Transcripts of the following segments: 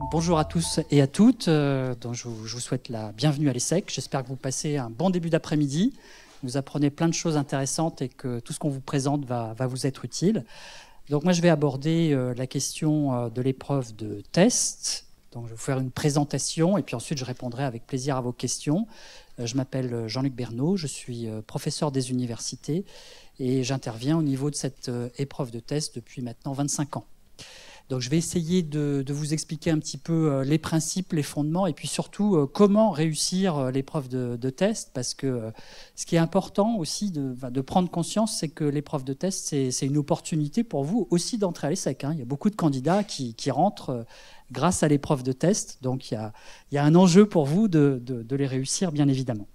Bonjour à tous et à toutes. Donc je vous souhaite la bienvenue à l'ESSEC. J'espère que vous passez un bon début d'après-midi. Vous apprenez plein de choses intéressantes et que tout ce qu'on vous présente va vous être utile. Donc moi, je vais aborder la question de l'épreuve de test. Donc je vais vous faire une présentation et puis ensuite je répondrai avec plaisir à vos questions. Je m'appelle Jean-Luc Bernot, je suis professeur des universités et j'interviens au niveau de cette épreuve de test depuis maintenant 25 ans. Donc je vais essayer de vous expliquer un petit peu les principes, les fondements et puis surtout comment réussir l'épreuve de test, parce que ce qui est important aussi de prendre conscience, c'est que l'épreuve de test, c'est une opportunité pour vous aussi d'entrer à l'ESSEC. Il y a beaucoup de candidats qui rentrent grâce à l'épreuve de test, donc il y a un enjeu pour vous de les réussir, bien évidemment.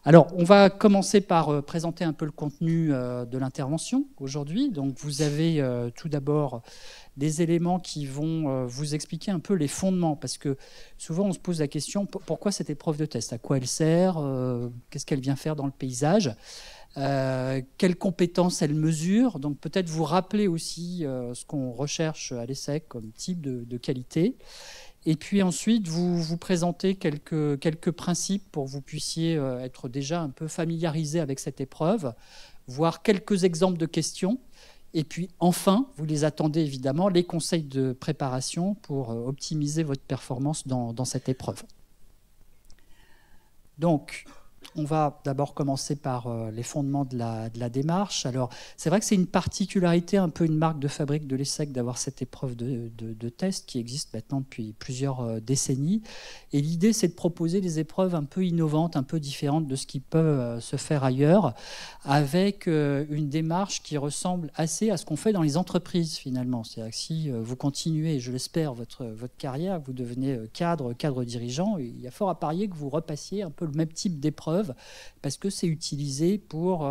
Alors, on va commencer par présenter un peu le contenu de l'intervention aujourd'hui. Donc, vous avez tout d'abord des éléments qui vont vous expliquer un peu les fondements, parce que souvent on se pose la question, pourquoi cette épreuve de test? À quoi elle sert? Qu'est-ce qu'elle vient faire dans le paysage? Quelles compétences elle mesure? Donc peut-être vous rappeler aussi ce qu'on recherche à l'ESSEC comme type de qualité. Et puis ensuite, vous présenter quelques principes pour que vous puissiez être déjà un peu familiarisé avec cette épreuve, voir quelques exemples de questions. Et puis enfin, vous les attendez évidemment, les conseils de préparation pour optimiser votre performance dans cette épreuve. Donc, on va d'abord commencer par les fondements de la démarche. Alors, c'est vrai que c'est une particularité, un peu une marque de fabrique de l'ESSEC d'avoir cette épreuve de test qui existe maintenant depuis plusieurs décennies. Et l'idée, c'est de proposer des épreuves un peu innovantes, un peu différentes de ce qui peut se faire ailleurs, avec une démarche qui ressemble assez à ce qu'on fait dans les entreprises, finalement. C'est-à-dire que si vous continuez, je l'espère, votre carrière, vous devenez cadre dirigeant, il y a fort à parier que vous repassiez un peu le même type d'épreuve, parce que c'est utilisé pour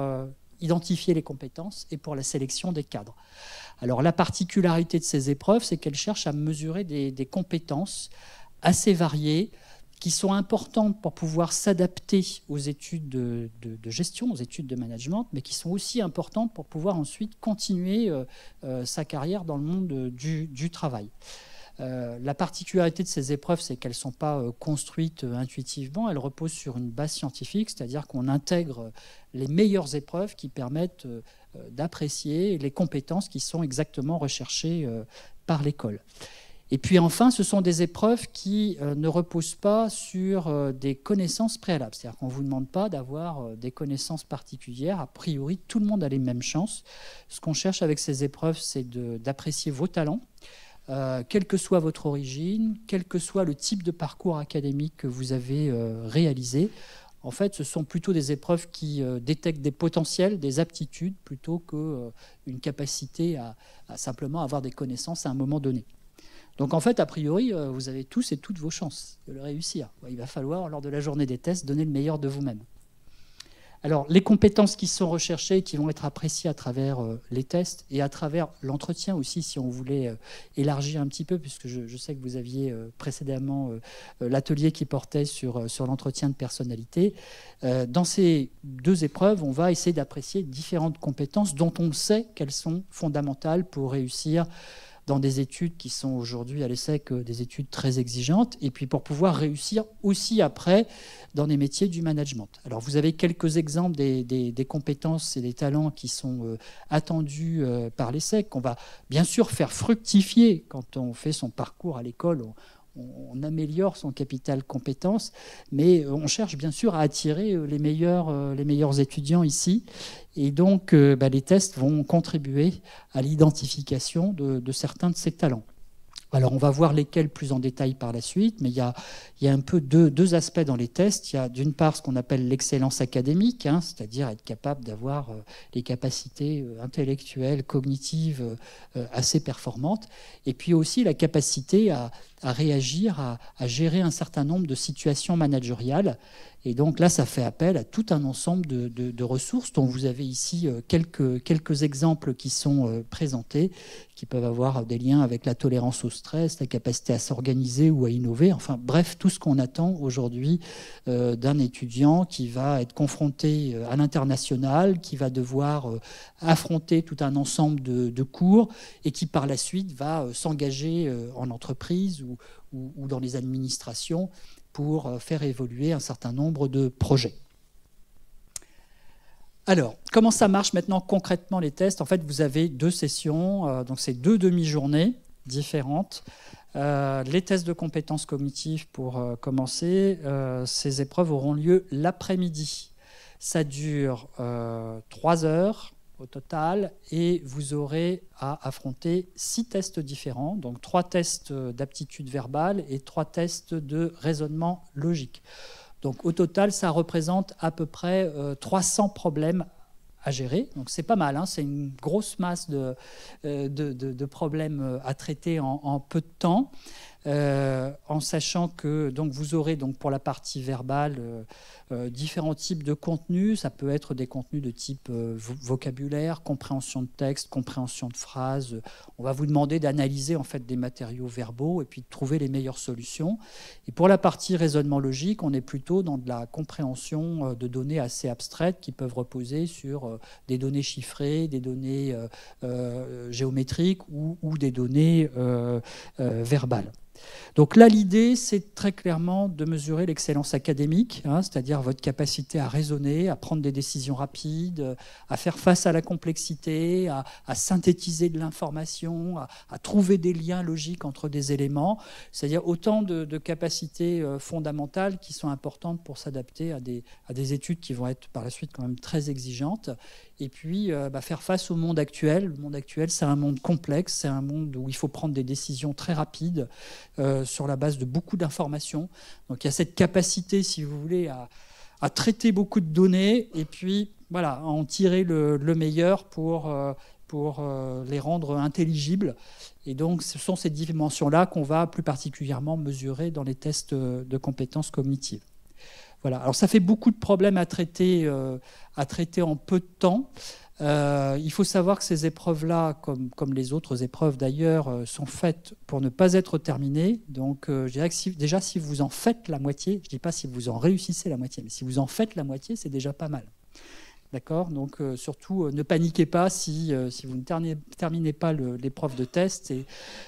identifier les compétences et pour la sélection des cadres. Alors la particularité de ces épreuves, c'est qu'elles cherchent à mesurer des compétences assez variées qui sont importantes pour pouvoir s'adapter aux études de gestion, aux études de management, mais qui sont aussi importantes pour pouvoir ensuite continuer sa carrière dans le monde du travail. La particularité de ces épreuves, c'est qu'elles ne sont pas construites intuitivement, elles reposent sur une base scientifique, c'est-à-dire qu'on intègre les meilleures épreuves qui permettent d'apprécier les compétences qui sont exactement recherchées par l'école. Et puis enfin, ce sont des épreuves qui ne reposent pas sur des connaissances préalables, c'est-à-dire qu'on ne vous demande pas d'avoir des connaissances particulières. A priori, tout le monde a les mêmes chances. Ce qu'on cherche avec ces épreuves, c'est d'apprécier vos talents, quelle que soit votre origine, quel que soit le type de parcours académique que vous avez réalisé. En fait, ce sont plutôt des épreuves qui détectent des potentiels, des aptitudes, plutôt qu'une capacité à simplement avoir des connaissances à un moment donné. Donc en fait, a priori, vous avez tous et toutes vos chances de le réussir. Il va falloir, lors de la journée des tests, donner le meilleur de vous-même. Alors, les compétences qui sont recherchées, qui vont être appréciées à travers les tests et à travers l'entretien aussi, si on voulait élargir un petit peu, puisque je sais que vous aviez précédemment l'atelier qui portait sur l'entretien de personnalité. Dans ces deux épreuves, on va essayer d'apprécier différentes compétences dont on sait qu'elles sont fondamentales pour réussir dans des études qui sont aujourd'hui à l'ESSEC des études très exigeantes, et puis pour pouvoir réussir aussi après dans des métiers du management. Alors vous avez quelques exemples des compétences et des talents qui sont attendus par l'ESSEC, qu'on va bien sûr faire fructifier quand on fait son parcours à l'école. On améliore son capital compétences, mais on cherche bien sûr à attirer les meilleurs étudiants ici. Et donc, les tests vont contribuer à l'identification de certains de ces talents. Alors, on va voir lesquels plus en détail par la suite, mais il y a un peu deux aspects dans les tests. Il y a d'une part ce qu'on appelle l'excellence académique, c'est-à-dire être capable d'avoir les capacités intellectuelles, cognitives assez performantes, et puis aussi la capacité à réagir, à gérer un certain nombre de situations managériales. Et donc là, ça fait appel à tout un ensemble de ressources dont vous avez ici quelques exemples qui sont présentés, qui peuvent avoir des liens avec la tolérance au stress, la capacité à s'organiser ou à innover. Enfin bref, tout ce qu'on attend aujourd'hui d'un étudiant qui va être confronté à l'international, qui va devoir affronter tout un ensemble de cours et qui par la suite va s'engager en entreprise ou dans les administrations pour faire évoluer un certain nombre de projets. Alors, comment ça marche maintenant concrètement les tests? En fait, vous avez 2 sessions, donc c'est 2 demi-journées différentes. Les tests de compétences cognitives, pour commencer, ces épreuves auront lieu l'après-midi. Ça dure 3 heures au total, et vous aurez à affronter 6 tests différents, donc 3 tests d'aptitude verbale et 3 tests de raisonnement logique. Donc au total, ça représente à peu près 300 problèmes à gérer. Donc c'est pas mal, hein, c'est une grosse masse de problèmes à traiter en peu de temps. En sachant que donc, vous aurez donc, pour la partie verbale différents types de contenus. Ça peut être des contenus de type vocabulaire, compréhension de texte, compréhension de phrases. On va vous demander d'analyser en fait, des matériaux verbaux et puis de trouver les meilleures solutions. Et pour la partie raisonnement logique, on est plutôt dans de la compréhension de données assez abstraites qui peuvent reposer sur des données chiffrées, des données géométriques ou des données verbales. Donc là, l'idée, c'est très clairement de mesurer l'excellence académique, hein, c'est-à-dire votre capacité à raisonner, à prendre des décisions rapides, à faire face à la complexité, à synthétiser de l'information, à trouver des liens logiques entre des éléments, c'est-à-dire autant de capacités fondamentales qui sont importantes pour s'adapter à des études qui vont être par la suite quand même très exigeantes. Et puis faire face au monde actuel. Le monde actuel, c'est un monde complexe, c'est un monde où il faut prendre des décisions très rapides sur la base de beaucoup d'informations. Donc il y a cette capacité, si vous voulez, à traiter beaucoup de données et puis voilà, à en tirer le meilleur pour les rendre intelligibles. Et donc ce sont ces dimensions-là qu'on va plus particulièrement mesurer dans les tests de compétences cognitives. Voilà. Alors ça fait beaucoup de problèmes à traiter en peu de temps. Il faut savoir que ces épreuves-là, comme les autres épreuves d'ailleurs, sont faites pour ne pas être terminées. Donc je dirais que déjà si vous en faites la moitié, je ne dis pas si vous en réussissez la moitié, mais si vous en faites la moitié, c'est déjà pas mal. D'accord ? Donc surtout, ne paniquez pas si vous ne terminez pas l'épreuve de test. C'est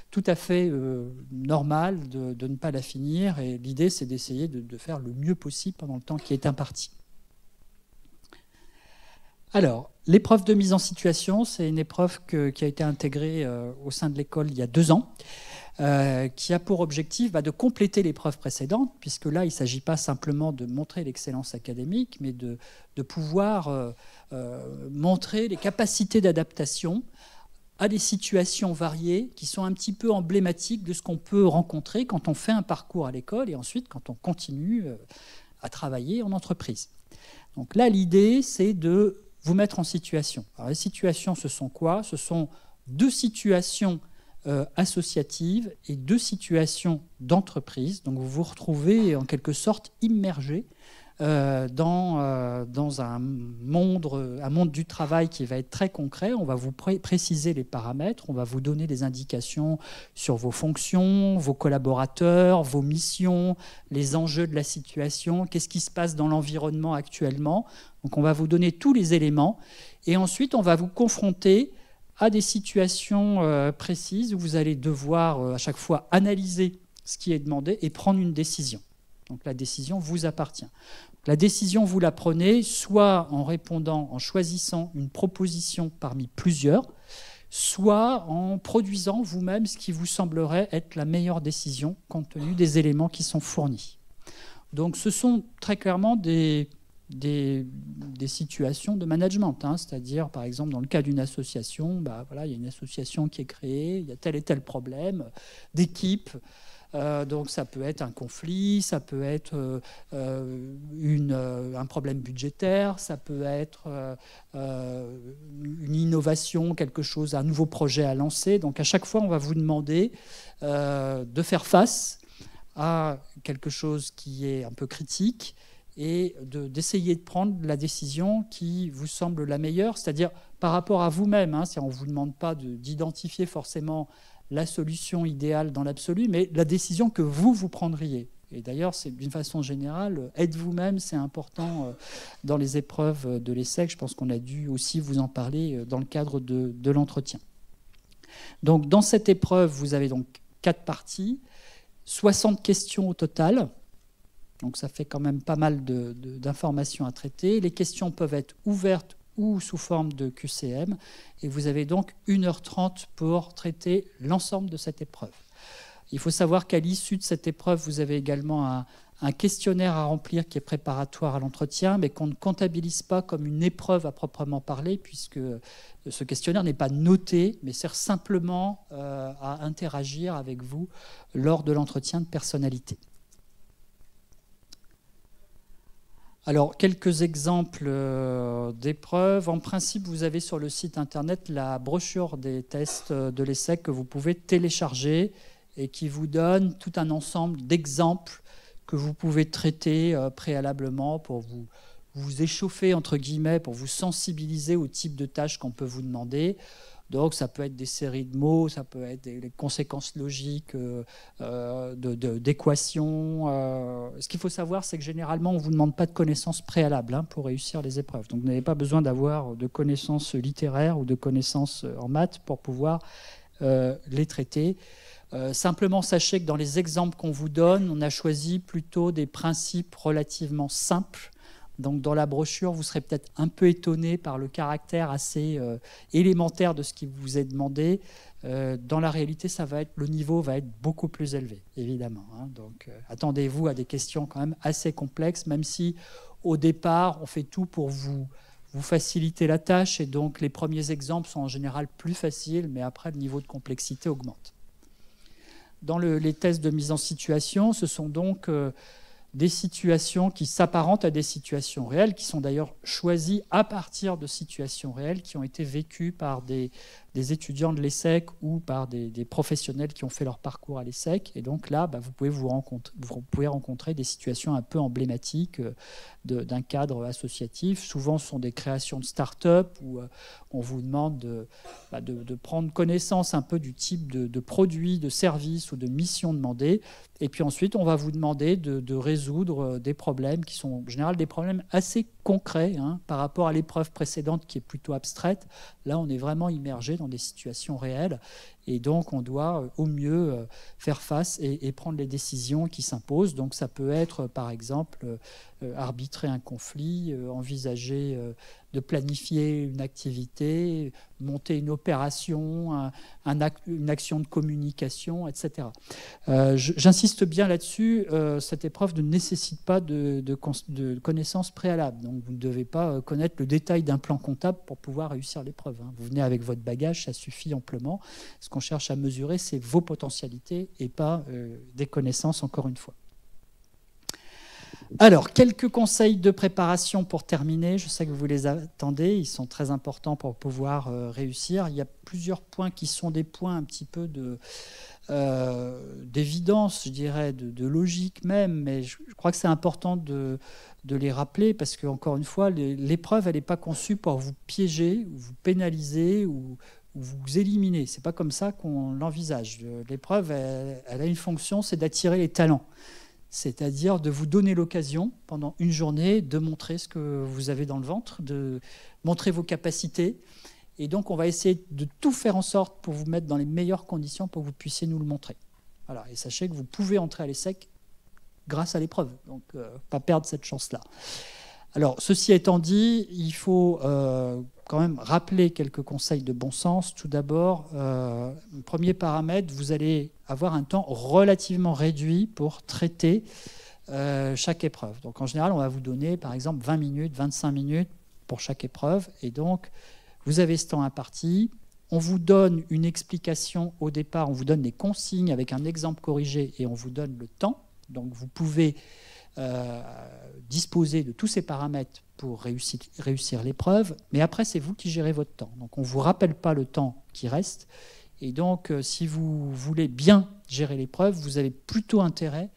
tout à fait normal de ne pas la finir. Et l'idée, c'est d'essayer de faire le mieux possible pendant le temps qui est imparti. Alors, l'épreuve de mise en situation, c'est une épreuve qui a été intégrée au sein de l'école il y a 2 ans. Qui a pour objectif de compléter l'épreuve précédente, puisque là, il ne s'agit pas simplement de montrer l'excellence académique, mais de pouvoir montrer les capacités d'adaptation à des situations variées qui sont un petit peu emblématiques de ce qu'on peut rencontrer quand on fait un parcours à l'école et ensuite quand on continue à travailler en entreprise. Donc là, l'idée, c'est de vous mettre en situation. Alors, les situations, ce sont quoi ? Ce sont 2 situations associatives et 2 situations d'entreprise. Donc vous vous retrouvez en quelque sorte immergé dans un monde du travail qui va être très concret. On va vous préciser les paramètres, on va vous donner des indications sur vos fonctions, vos collaborateurs, vos missions, les enjeux de la situation, qu'est-ce qui se passe dans l'environnement actuellement. Donc on va vous donner tous les éléments et ensuite on va vous confronter à des situations précises où vous allez devoir à chaque fois analyser ce qui est demandé et prendre une décision. Donc la décision vous appartient. La décision, vous la prenez soit en répondant, en choisissant une proposition parmi plusieurs, soit en produisant vous-même ce qui vous semblerait être la meilleure décision compte tenu des éléments qui sont fournis. Donc ce sont très clairement des situations de management, hein, c'est-à-dire par exemple dans le cas d'une association, voilà, il y a une association qui est créée, il y a tel et tel problème d'équipe, donc ça peut être un conflit, ça peut être un problème budgétaire, ça peut être une innovation, quelque chose, un nouveau projet à lancer. Donc à chaque fois on va vous demander de faire face à quelque chose qui est un peu critique et d'essayer de prendre la décision qui vous semble la meilleure, c'est-à-dire par rapport à vous-même. Hein, on ne vous demande pas d'identifier forcément la solution idéale dans l'absolu, mais la décision que vous prendriez. Et d'ailleurs, c'est d'une façon générale, être vous-même, c'est important dans les épreuves de l'ESSEC. Je pense qu'on a dû aussi vous en parler dans le cadre de l'entretien. Donc, dans cette épreuve, vous avez donc 4 parties, 60 questions au total. Donc, ça fait quand même pas mal d'informations à traiter. Les questions peuvent être ouvertes ou sous forme de QCM. Et vous avez donc 1h30 pour traiter l'ensemble de cette épreuve. Il faut savoir qu'à l'issue de cette épreuve, vous avez également un questionnaire à remplir qui est préparatoire à l'entretien, mais qu'on ne comptabilise pas comme une épreuve à proprement parler, puisque ce questionnaire n'est pas noté, mais sert simplement à interagir avec vous lors de l'entretien de personnalité. Alors, quelques exemples d'épreuves. En principe, vous avez sur le site internet la brochure des tests de l'ESSEC que vous pouvez télécharger et qui vous donne tout un ensemble d'exemples que vous pouvez traiter préalablement pour vous échauffer, entre guillemets, pour vous sensibiliser au type de tâches qu'on peut vous demander. Donc, ça peut être des séries de mots, ça peut être des conséquences logiques d'équations. Ce qu'il faut savoir, c'est que généralement, on ne vous demande pas de connaissances préalables pour réussir les épreuves. Donc, vous n'avez pas besoin d'avoir de connaissances littéraires ou de connaissances en maths pour pouvoir les traiter. Simplement, sachez que dans les exemples qu'on vous donne, on a choisi plutôt des principes relativement simples. Donc, dans la brochure, vous serez peut-être un peu étonné par le caractère assez élémentaire de ce qui vous est demandé. Dans la réalité, le niveau va être beaucoup plus élevé, évidemment. Donc, attendez-vous à des questions quand même assez complexes, même si, au départ, on fait tout pour vous faciliter la tâche. Et donc, les premiers exemples sont en général plus faciles, mais après, le niveau de complexité augmente. Dans les tests de mise en situation, ce sont donc des situations qui s'apparentent à des situations réelles, qui sont d'ailleurs choisies à partir de situations réelles qui ont été vécues par des étudiants de l'ESSEC ou par des professionnels qui ont fait leur parcours à l'ESSEC. Et donc là, vous pouvez rencontrer des situations un peu emblématiques d'un cadre associatif. Souvent, ce sont des créations de start-up où on vous demande de prendre connaissance un peu du type de produits, de services ou de missions demandées. Et puis ensuite, on va vous demander de résoudre des problèmes qui sont en général des problèmes assez concrets par rapport à l'épreuve précédente qui est plutôt abstraite. Là, on est vraiment immergé dans des situations réelles et donc on doit au mieux faire face et prendre les décisions qui s'imposent. Donc ça peut être par exemple arbitrer un conflit, envisager de planifier une activité, monter une opération, une action de communication, etc. J'insiste bien là-dessus, cette épreuve ne nécessite pas de connaissances préalables. Donc vous ne devez pas connaître le détail d'un plan comptable pour pouvoir réussir l'épreuve. Vous venez avec votre bagage, ça suffit amplement. Ce qu'on cherche à mesurer, c'est vos potentialités et pas des connaissances, encore une fois. Alors, quelques conseils de préparation pour terminer. Je sais que vous les attendez, ils sont très importants pour pouvoir réussir. Il y a plusieurs points qui sont des points un petit peu d'évidence, je dirais, de logique même, mais je crois que c'est important de les rappeler parce qu'encore une fois, l'épreuve, elle n'est pas conçue pour vous piéger, ou vous pénaliser ou vous éliminer. Ce n'est pas comme ça qu'on l'envisage. L'épreuve, elle a une fonction, c'est d'attirer les talents. C'est-à-dire de vous donner l'occasion, pendant une journée, de montrer ce que vous avez dans le ventre, de montrer vos capacités. Et donc, on va essayer de tout faire en sorte pour vous mettre dans les meilleures conditions pour que vous puissiez nous le montrer. Voilà. Et sachez que vous pouvez entrer à l'ESSEC grâce à l'épreuve. Donc, pas perdre cette chance-là. Alors, ceci étant dit, il faut quand même rappeler quelques conseils de bon sens. Tout d'abord, premier paramètre, vous allez avoir un temps relativement réduit pour traiter chaque épreuve. Donc, en général, on va vous donner, par exemple, 20 minutes, 25 minutes pour chaque épreuve. Et donc, vous avez ce temps imparti. On vous donne une explication au départ, on vous donne des consignes avec un exemple corrigé et on vous donne le temps. Donc, vous pouvez disposer de tous ces paramètres pour réussir l'épreuve, mais après c'est vous qui gérez votre temps. Donc on ne vous rappelle pas le temps qui reste, et donc si vous voulez bien gérer l'épreuve, vous avez plutôt intérêt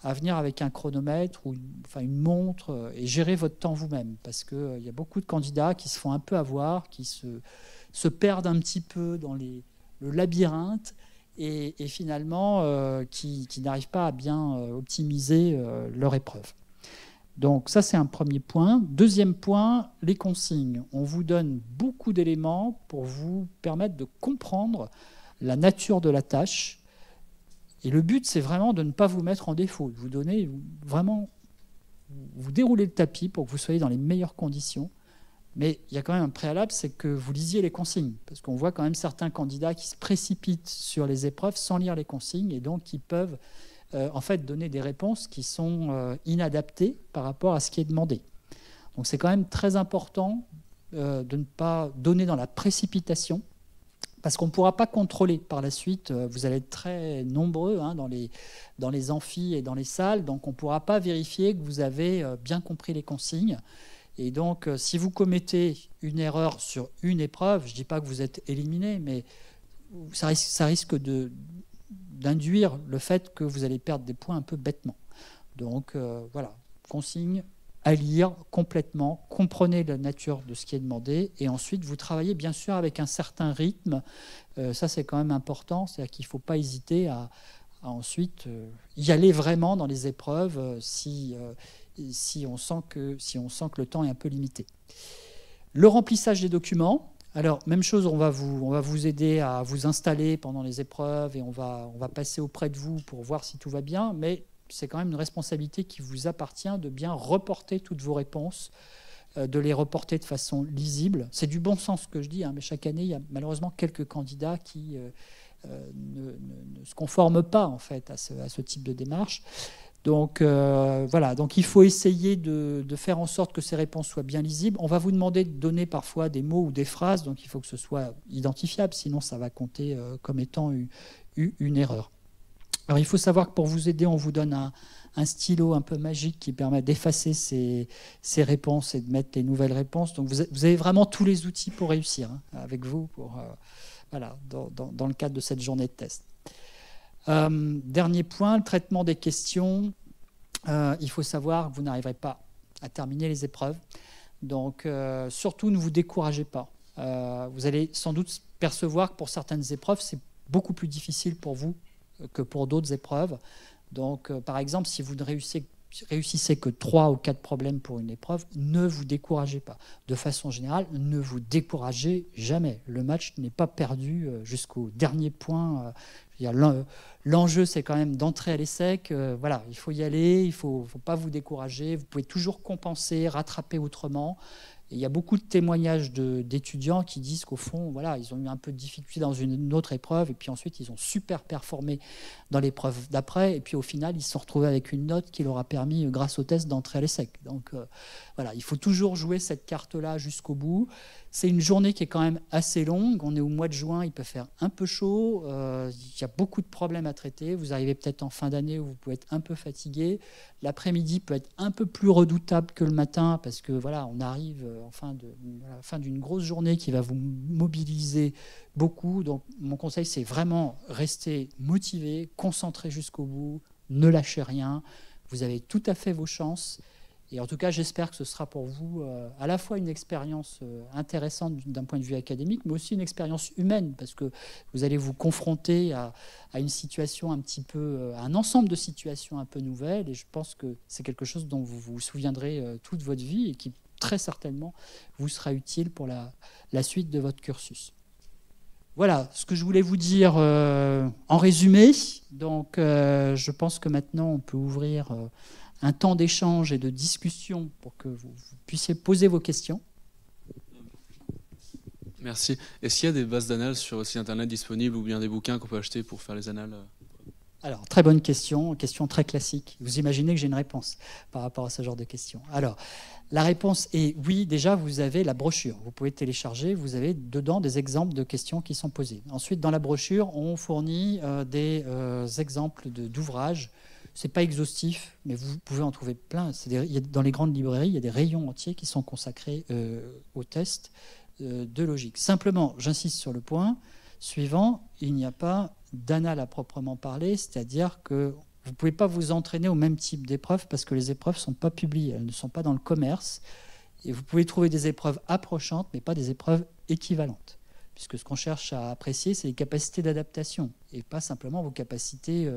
à venir avec un chronomètre ou une montre et gérer votre temps vous-même. Parce qu'il y a beaucoup de candidats qui se font un peu avoir, qui se perdent un petit peu dans le labyrinthe et finalement qui n'arrivent pas à bien optimiser leur épreuve. Donc ça, c'est un premier point. Deuxième point, les consignes. On vous donne beaucoup d'éléments pour vous permettre de comprendre la nature de la tâche. Et le but, c'est vraiment de ne pas vous mettre en défaut, de vous donner vraiment, vous dérouler le tapis pour que vous soyez dans les meilleures conditions. Mais il y a quand même un préalable, c'est que vous lisiez les consignes. Parce qu'on voit quand même certains candidats qui se précipitent sur les épreuves sans lire les consignes et donc qui peuvent en fait donner des réponses qui sont inadaptées par rapport à ce qui est demandé. Donc c'est quand même très important de ne pas donner dans la précipitation, parce qu'on ne pourra pas contrôler par la suite. Vous allez être très nombreux dans les amphis et dans les salles, donc on ne pourra pas vérifier que vous avez bien compris les consignes. Et donc si vous commettez une erreur sur une épreuve, je ne dis pas que vous êtes éliminé, mais ça risque d'induire le fait que vous allez perdre des points un peu bêtement. Donc voilà, consigne à lire complètement, comprenez la nature de ce qui est demandé, et ensuite vous travaillez bien sûr avec un certain rythme. Ça c'est quand même important, c'est-à-dire qu'il ne faut pas hésiter à ensuite y aller vraiment dans les épreuves si on sent que le temps est un peu limité. Le remplissage des documents. Alors, même chose, on va vous aider à vous installer pendant les épreuves et on va passer auprès de vous pour voir si tout va bien, mais c'est quand même une responsabilité qui vous appartient de bien reporter toutes vos réponses, de les reporter de façon lisible. C'est du bon sens ce que je dis, hein, mais chaque année, il y a malheureusement quelques candidats qui ne se conforment pas en fait, à ce type de démarche. Donc voilà, donc il faut essayer de faire en sorte que ces réponses soient bien lisibles. On va vous demander de donner parfois des mots ou des phrases, donc il faut que ce soit identifiable, sinon ça va compter comme étant une erreur. Alors il faut savoir que pour vous aider, on vous donne un stylo un peu magique qui permet d'effacer ces réponses et de mettre les nouvelles réponses. Donc vous avez vraiment tous les outils pour réussir avec vous voilà, dans le cadre de cette journée de test. Dernier point, le traitement des questions. Il faut savoir que vous n'arriverez pas à terminer les épreuves. Donc, surtout, ne vous découragez pas. Vous allez sans doute percevoir que pour certaines épreuves, c'est beaucoup plus difficile pour vous que pour d'autres épreuves. Donc, par exemple, si vous ne réussissez que 3 ou 4 problèmes pour une épreuve, ne vous découragez pas. De façon générale, ne vous découragez jamais. Le match n'est pas perdu jusqu'au dernier point. L'enjeu, c'est quand même d'entrer à l'ESSEC. Voilà, il faut y aller, il ne faut pas vous décourager. Vous pouvez toujours compenser, rattraper autrement. Et il y a beaucoup de témoignages d'étudiants qui disent qu'au fond, voilà, ils ont eu un peu de difficulté dans une autre épreuve, et puis ensuite, ils ont super performé dans l'épreuve d'après, et puis au final, ils se sont retrouvés avec une note qui leur a permis, grâce au test, d'entrer à l'ESSEC. Donc voilà, il faut toujours jouer cette carte-là jusqu'au bout. C'est une journée qui est quand même assez longue. On est au mois de juin, il peut faire un peu chaud. Il y a beaucoup de problèmes à traiter. Vous arrivez peut-être en fin d'année où vous pouvez être un peu fatigué. L'après-midi peut être un peu plus redoutable que le matin parce que voilà, on arrive à la fin d'une grosse journée qui va vous mobiliser beaucoup. Donc mon conseil, c'est vraiment rester motivé, concentré jusqu'au bout, ne lâchez rien. Vous avez tout à fait vos chances. Et en tout cas, j'espère que ce sera pour vous à la fois une expérience intéressante d'un point de vue académique, mais aussi une expérience humaine, parce que vous allez vous confronter à une situation un petit peu, à un ensemble de situations un peu nouvelles, et je pense que c'est quelque chose dont vous vous souviendrez toute votre vie et qui très certainement vous sera utile pour la suite de votre cursus. Voilà ce que je voulais vous dire en résumé. Donc, je pense que maintenant, on peut ouvrir un temps d'échange et de discussion pour que vous puissiez poser vos questions. Merci. Est-ce qu'il y a des bases d'annales sur le site internet disponibles ou bien des bouquins qu'on peut acheter pour faire les annales? Alors, très bonne question très classique. Vous imaginez que j'ai une réponse par rapport à ce genre de questions. Alors, la réponse est oui, déjà, vous avez la brochure. Vous pouvez télécharger, vous avez dedans des exemples de questions qui sont posées. Ensuite, dans la brochure, on fournit des exemples d'ouvrages. Ce n'est pas exhaustif, mais vous pouvez en trouver plein. Dans les grandes librairies, il y a des rayons entiers qui sont consacrés aux tests de logique. Simplement, j'insiste sur le point suivant, il n'y a pas d'annales à proprement parler, c'est-à-dire que Vous ne pouvez pas vous entraîner au même type d'épreuves parce que les épreuves ne sont pas publiées, elles ne sont pas dans le commerce. Et vous pouvez trouver des épreuves approchantes, mais pas des épreuves équivalentes. Puisque ce qu'on cherche à apprécier, c'est les capacités d'adaptation et pas simplement vos capacités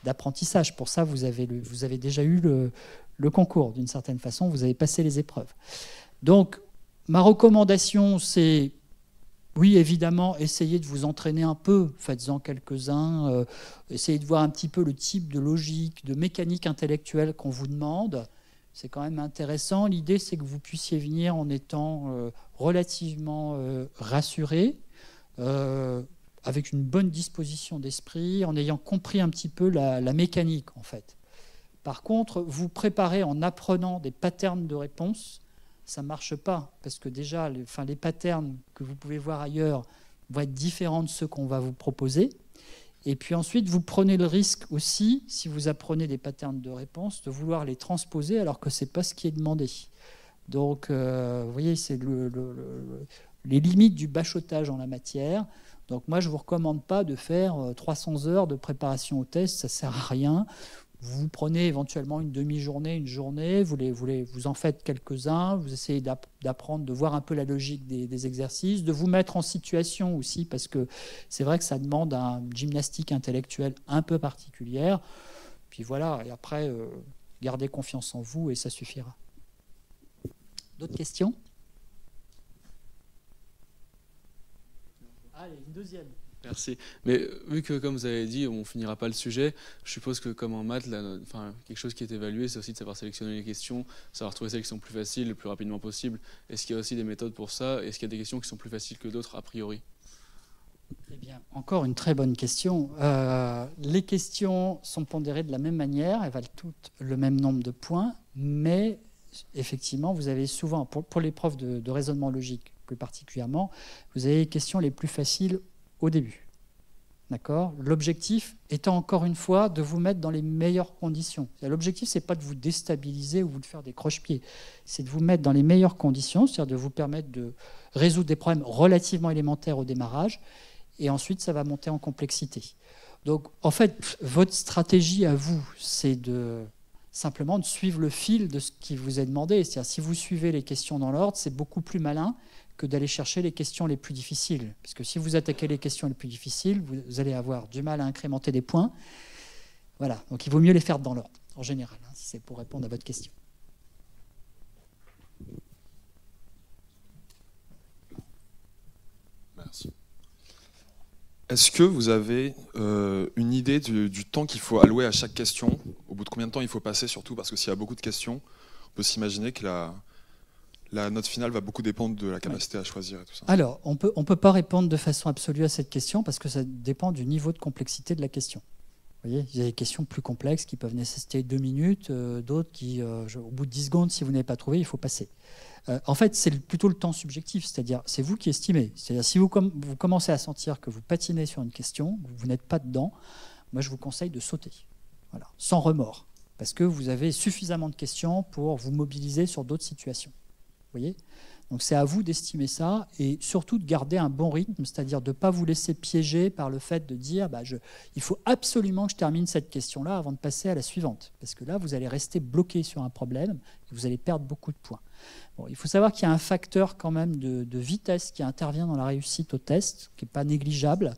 d'apprentissage. Pour ça, vous avez déjà eu le concours. D'une certaine façon, vous avez passé les épreuves. Donc, ma recommandation, c'est, oui, évidemment, essayez de vous entraîner un peu. Faites-en quelques-uns. Essayez de voir un petit peu le type de logique, de mécanique intellectuelle qu'on vous demande. C'est quand même intéressant. L'idée, c'est que vous puissiez venir en étant relativement rassuré, avec une bonne disposition d'esprit, en ayant compris un petit peu la mécanique, en fait. Par contre, vous préparez en apprenant des patterns de réponse, ça ne marche pas, parce que déjà, les patterns que vous pouvez voir ailleurs vont être différents de ceux qu'on va vous proposer. Et puis ensuite, vous prenez le risque aussi, si vous apprenez des patterns de réponse, de vouloir les transposer alors que ce n'est pas ce qui est demandé. Donc, vous voyez, c'est les limites du bachotage en la matière. Donc moi, je ne vous recommande pas de faire 300 heures de préparation au test, ça ne sert à rien. Vous prenez éventuellement une demi-journée, une journée, vous en faites quelques-uns, vous essayez d'apprendre, de voir un peu la logique des exercices, de vous mettre en situation aussi, parce que c'est vrai que ça demande une gymnastique intellectuelle un peu particulière. Puis voilà, et après, gardez confiance en vous et ça suffira. D'autres questions? Allez, une deuxième. Merci. Mais vu que, comme vous avez dit, on ne finira pas le sujet, je suppose que comme en maths, quelque chose qui est évalué, c'est aussi de savoir sélectionner les questions, savoir trouver celles qui sont plus faciles le plus rapidement possible. Est-ce qu'il y a aussi des méthodes pour ça? Est-ce qu'il y a des questions qui sont plus faciles que d'autres a priori? Eh bien, encore une très bonne question. Les questions sont pondérées de la même manière, elles valent toutes le même nombre de points, mais effectivement, vous avez souvent, pour l'épreuve de raisonnement logique plus particulièrement, vous avez les questions les plus faciles au début. D'accord ? L'objectif étant encore une fois de vous mettre dans les meilleures conditions. L'objectif, ce n'est pas de vous déstabiliser ou de faire des croche-pieds, c'est de vous mettre dans les meilleures conditions, c'est-à-dire de vous permettre de résoudre des problèmes relativement élémentaires au démarrage, et ensuite ça va monter en complexité. Donc en fait, votre stratégie à vous, c'est simplement de suivre le fil de ce qui vous est demandé. C'est-à-dire si vous suivez les questions dans l'ordre, c'est beaucoup plus malin que d'aller chercher les questions les plus difficiles. Parce que si vous attaquez les questions les plus difficiles, vous allez avoir du mal à incrémenter des points. Voilà, donc il vaut mieux les faire dans l'ordre, en général, si c'est pour répondre à votre question. Merci. Est-ce que vous avez une idée du temps qu'il faut allouer à chaque question? Au bout de combien de temps il faut passer, surtout parce que s'il y a beaucoup de questions, on peut s'imaginer que la note finale va beaucoup dépendre de la capacité à choisir et tout ça. Alors, on peut pas répondre de façon absolue à cette question parce que ça dépend du niveau de complexité de la question. Vous voyez, il y a des questions plus complexes qui peuvent nécessiter 2 minutes, d'autres qui, au bout de 10 secondes, si vous n'avez pas trouvé, il faut passer. En fait, c'est plutôt le temps subjectif, c'est-à-dire c'est vous qui estimez. C'est-à-dire si vous commencez à sentir que vous patinez sur une question, vous n'êtes pas dedans, moi je vous conseille de sauter, voilà, sans remords, parce que vous avez suffisamment de questions pour vous mobiliser sur d'autres situations. Vous voyez ? Donc c'est à vous d'estimer ça et surtout de garder un bon rythme, c'est-à-dire de ne pas vous laisser piéger par le fait de dire il faut absolument que je termine cette question-là avant de passer à la suivante. Parce que là, vous allez rester bloqué sur un problème et vous allez perdre beaucoup de points. Bon, il faut savoir qu'il y a un facteur quand même de vitesse qui intervient dans la réussite au test, qui n'est pas négligeable.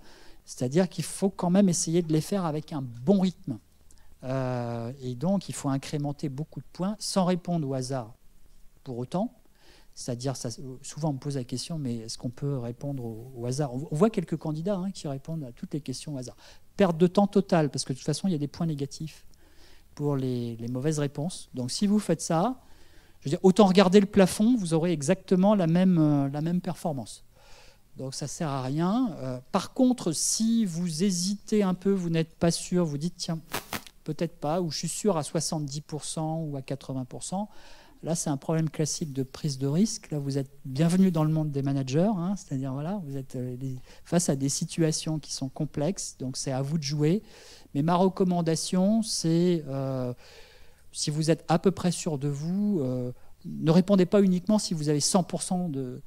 C'est-à-dire qu'il faut quand même essayer de les faire avec un bon rythme. Et donc, il faut incrémenter beaucoup de points sans répondre au hasard pour autant. C'est-à-dire, souvent on me pose la question, mais est-ce qu'on peut répondre au hasard? On voit quelques candidats qui répondent à toutes les questions au hasard. Perte de temps totale, parce que de toute façon, il y a des points négatifs pour les mauvaises réponses. Donc si vous faites ça, je veux dire, autant regarder le plafond, vous aurez exactement la même performance. Donc ça ne sert à rien. Par contre, si vous hésitez un peu, vous n'êtes pas sûr, vous dites, tiens, peut-être pas, ou je suis sûr à 70% ou à 80%, là, c'est un problème classique de prise de risque. Là, vous êtes bienvenue dans le monde des managers, c'est-à-dire voilà, vous êtes face à des situations qui sont complexes, donc c'est à vous de jouer. Mais ma recommandation, c'est, si vous êtes à peu près sûr de vous, ne répondez pas uniquement si vous avez 100%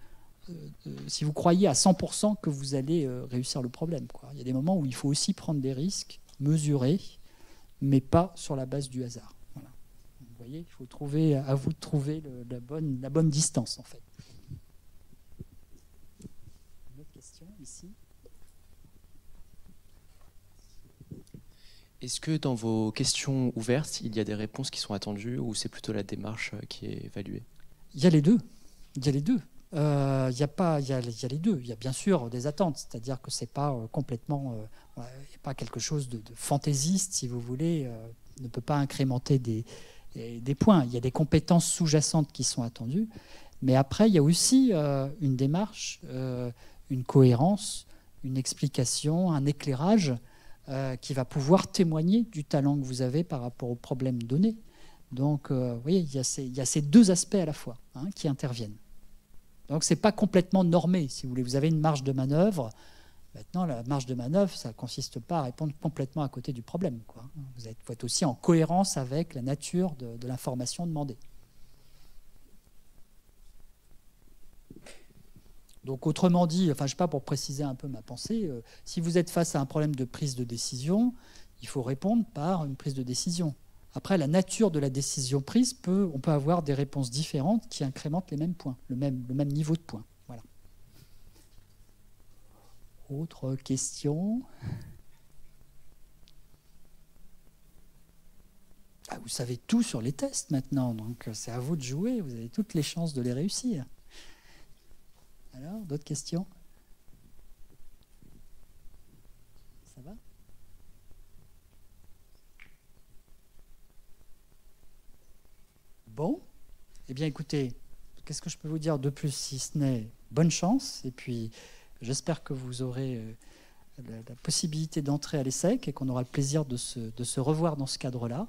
si vous croyez à 100% que vous allez réussir le problème, quoi. Il y a des moments où il faut aussi prendre des risques, mesurer, mais pas sur la base du hasard. Voilà. Vous voyez, il faut trouver, à vous de trouver la bonne distance, en fait. Une autre question, ici. Est-ce que dans vos questions ouvertes, il y a des réponses qui sont attendues ou c'est plutôt la démarche qui est évaluée? Il y a les deux. Il y a les deux. Il y a les deux. Il y a bien sûr des attentes, c'est-à-dire que c'est pas complètement, il n'y a pas quelque chose de fantaisiste, si vous voulez, ne peut pas incrémenter des points. Il y a des compétences sous-jacentes qui sont attendues, mais après il y a aussi une démarche, une cohérence, une explication, un éclairage qui va pouvoir témoigner du talent que vous avez par rapport au problème donné. Donc, vous voyez, il y a ces deux aspects à la fois qui interviennent. Donc, ce n'est pas complètement normé, si vous voulez. Vous avez une marge de manœuvre. Maintenant, la marge de manœuvre, ça ne consiste pas à répondre complètement à côté du problème, quoi. Vous faut être aussi en cohérence avec la nature de l'information demandée. Donc, autrement dit, enfin, je ne sais pas, pour préciser un peu ma pensée, si vous êtes face à un problème de prise de décision, il faut répondre par une prise de décision. Après, la nature de la décision prise, on peut avoir des réponses différentes qui incrémentent les mêmes points, le même niveau de points. Voilà. Autre question? Vous savez tout sur les tests maintenant, donc c'est à vous de jouer, vous avez toutes les chances de les réussir. Alors, d'autres questions? Ça va? Bon, eh bien écoutez, qu'est-ce que je peux vous dire de plus si ce n'est bonne chance, et puis j'espère que vous aurez la possibilité d'entrer à l'ESSEC et qu'on aura le plaisir de se revoir dans ce cadre-là.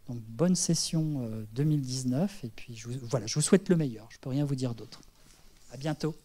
Donc bonne session 2019, et puis je vous souhaite le meilleur, je ne peux rien vous dire d'autre. À bientôt.